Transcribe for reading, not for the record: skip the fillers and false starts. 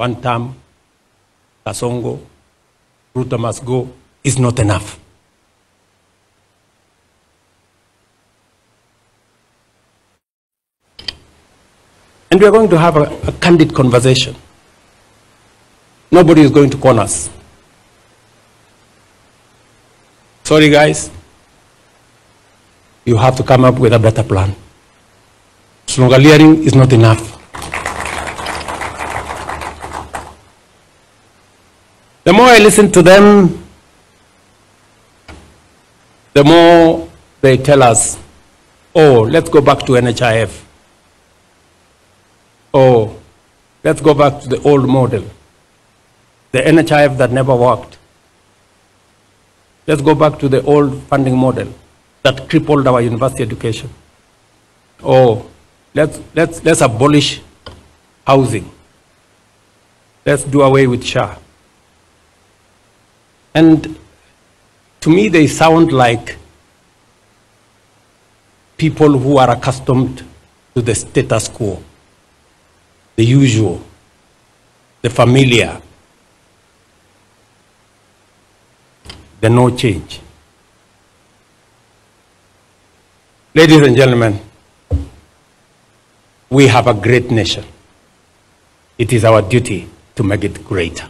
WanTam Kasongo, Ruto must go, is not enough. And we are going to have a candid conversation. Nobody is going to corner us. Sorry, guys. You have to come up with a better plan. Slongaliering is not enough. The more I listen to them, the more they tell us, oh, let's go back to NHIF. Oh, let's go back to the old model. The NHIF that never worked. Let's go back to the old funding model that crippled our university education. Oh, let's abolish housing. Let's do away with SHA. And to me, they sound like people who are accustomed to the status quo, the usual, the familiar, the no change. Ladies and gentlemen, we have a great nation. It is our duty to make it greater.